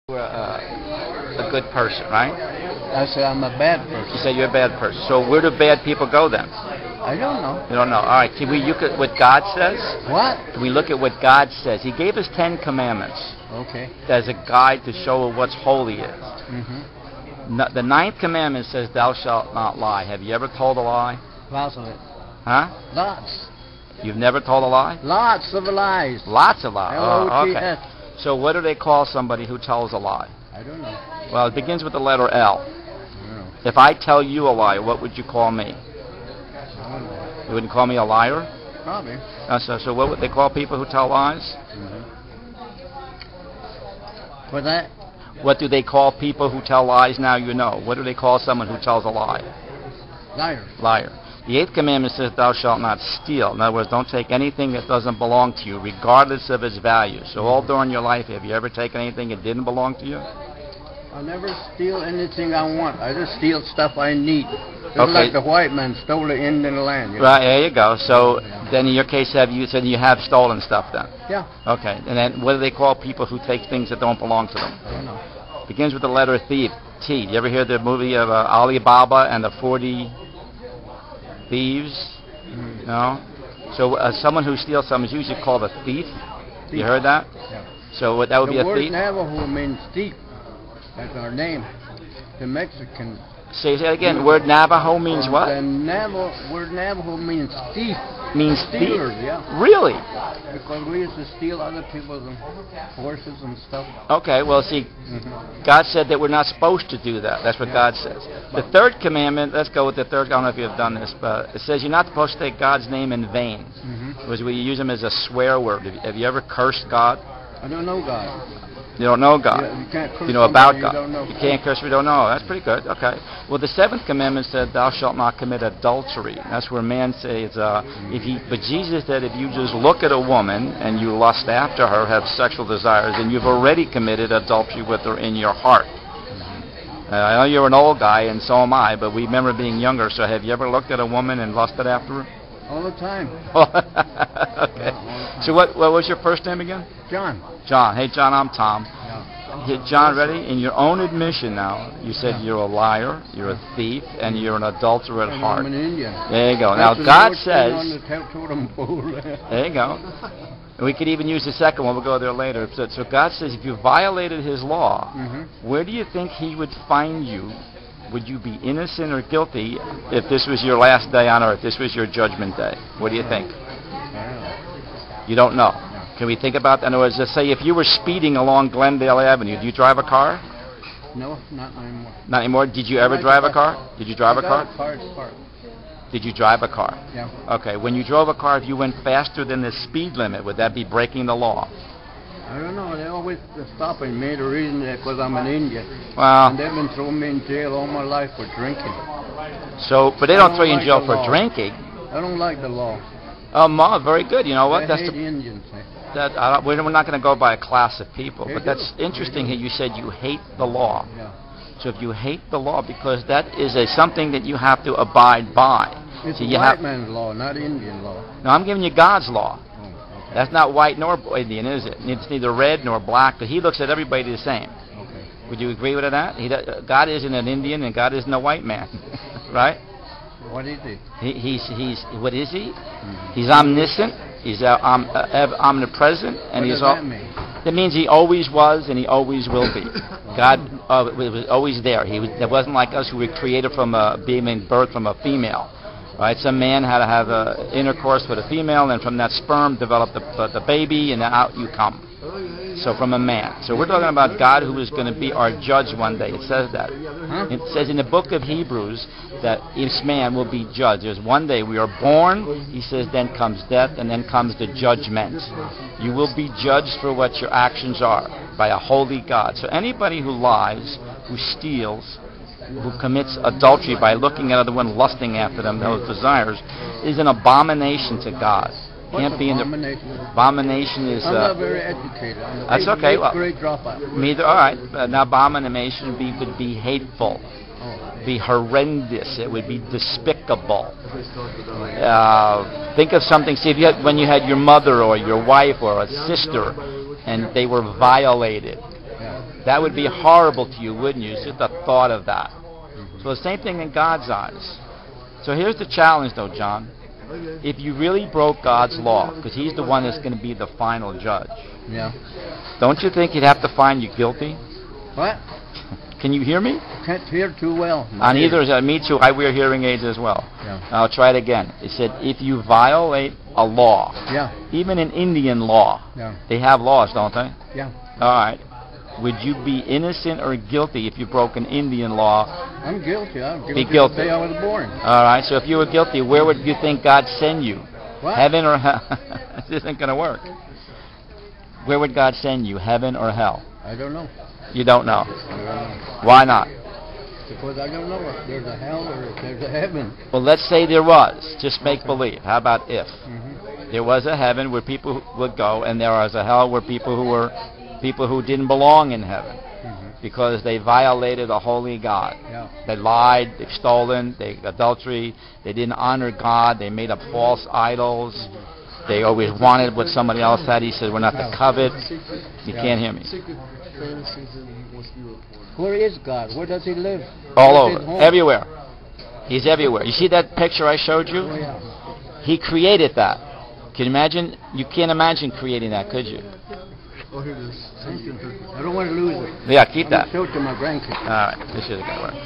You're a good person, right? I said I'm a bad person. You said you're a bad person. So where do bad people go then? I don't know. You don't know. All right. Can we look at what God says? What? Can we look at what God says? He gave us 10 commandments Okay. as a guide to show what's holy is. Mm-hmm. The 9th commandment says, "Thou shalt not lie." Have you ever told a lie? Lots of it. Huh? Lots. You've never told a lie? Lots of lies. Lots of lies. Oh, okay. L-O-T-S. So what do they call somebody who tells a lie? I don't know. Well, it begins with the letter L. No. If I tell you a lie, what would you call me? I don't know. You wouldn't call me a liar? Probably. So what would they call people who tell lies? Mm-hmm. What's that? What do they call people who tell lies now you know? What do they call someone who tells a lie? Liar. Liar. The 8th commandment says, "Thou shalt not steal." In other words, don't take anything that doesn't belong to you, regardless of its value. So all during your life, have you ever taken anything that didn't belong to you? I never steal anything I want. I just steal stuff I need. Just Okay. like the white man stole the Indian land. You know? Right, there you go. So then in your case, have you said you have stolen stuff then? Yeah. Okay. And then what do they call people who take things that don't belong to them? I don't know. Begins with the letter thief, T. You ever hear the movie of Ali Baba and the 40 Thieves? Mm. No? So someone who steals something is usually called a thief. You heard that? Yeah. So that would be The a word thief? Navajo means thief. That's our name. The Mexican. Say that again. Word Navajo means what? The word Navajo means thief. Means thief. Stealers, yeah. Really? Because we used to steal other people's horses and stuff. Okay, well, see, Mm-hmm. God said that we're not supposed to do that. That's what God says. The 3rd commandment, let's go with the 3rd. I don't know if you have done this, but it says you're not supposed to take God's name in vain. Mm-hmm. Because we use him as a swear word. Have you ever cursed God? I don't know God. You don't know God. You can't curse You know about somebody God. you don't know. You can't curse if you don't know. That's pretty good. Okay. Well, the 7th commandment said, "Thou shalt not commit adultery." That's where man says, but Jesus said, if you just look at a woman and you lust after her, have sexual desires, then you've already committed adultery with her in your heart. I know you're an old guy, and so am I, but we remember being younger. So have you ever looked at a woman and lusted after her? All the time. Okay. So what was your first name again? John. John. Hey, John, I'm Tom. Yeah. Hey, John, ready? In your own admission now, you said you're a liar, you're a thief, and you're an adulterer at heart. I'm an Indian. There you go. Now, That's the God Lord's thing on says... the totem pole. There you go. And we could even use the second one. We'll go there later. So God says if you violated his law, Mm-hmm. where do you think he would find you? Would you be innocent or guilty if this was your last day on earth, this was your judgment day? What do you think? You don't know. Can we think about that? In other words, let's say if you were speeding along Glendale Avenue, do you drive a car? No, not anymore. Not anymore. Did you ever drive a car? Did you drive a car? Car. Did you drive a car? Yeah. Okay. When you drove a car, if you went faster than the speed limit, would that be breaking the law? I don't know. They always stopping me. The reason is because I'm an Indian. Well, And they've been throwing me in jail all my life for drinking. but they don't throw you in like jail the for law. drinking. I don't like the law. Very good. You know what? I hate Indians. We're not going to go by a class of people, They but do. that's interesting. They How you said you hate the law. Yeah. So if you hate the law, because that is something that you have to abide by. It's So a you white have. man's law, not Indian law. No, I'm giving you God's law. Oh, okay. That's not white nor Indian, is it? It's neither red nor black, but he looks at everybody the same. Okay. Would you agree with that? God isn't an Indian and God isn't a white man, right? What is it? He's what is he? Mm-hmm. He's omniscient. He's omnipresent, and What he's does that mean? That means he always was and he always will be. God was always there. It wasn't like us who were created from being birthed from a female. Right? Some man had to have intercourse with a female, and from that sperm developed the baby, and then out you come. So from a man. So we're talking about God who is going to be our judge one day. It says that. Huh? It says in the book of Hebrews that each man will be judged. There's one day we are born, he says, then comes death, and then comes the judgment. You will be judged for what your actions are by a holy God. So anybody who lies, who steals, who commits adultery by looking at other one, lusting after them, those desires, is an abomination to God. Can't be in the abomination is. I'm not very educated. That's okay. Well, great dropout. Neither. All right. Now, abomination would be hateful, be horrendous. It would be despicable. Think of something. See, if when you had your mother or your wife or a sister, and they were violated. Yeah. That would be horrible to you, wouldn't you? It's just the thought of that. So the same thing in God's eyes. So here's the challenge, though, John. If you really broke God's law, because He's the one that's going to be the final judge, don't you think He'd have to find you guilty? What? Can you hear me? Can't hear too well. On either, me too. I wear hearing aids as well. I'll try it again. It said, if you violate a law, even an Indian law, they have laws, don't they? All right. Would you be innocent or guilty if you broke an Indian law? I'm guilty. I'm guilty. Be guilty. The day I was born. All right. So if you were guilty, where would you think God send you? What? Heaven or hell? This isn't going to work. Where would God send you, heaven or hell? I don't know. You don't know. I don't know. Why not? Because I don't know if there's a hell or if there's a heaven. Well, let's say there was. Just make believe. How about if? There was a heaven where people would go, and there was a hell where people who didn't belong in heaven because they violated a holy God. They lied, they've stolen, they adultery, they didn't honor God, they made up false idols. They always wanted what somebody else had. He said, we're not to covet. You can't hear me. Where is God? Where does He live? All over. Everywhere. He's everywhere. You see that picture I showed you? He created that. Can you imagine? You can't imagine creating that, could you? Oh, here it is. I don't want to lose it. Yeah, keep that. Show it to my grandkids. All right. This is going to work.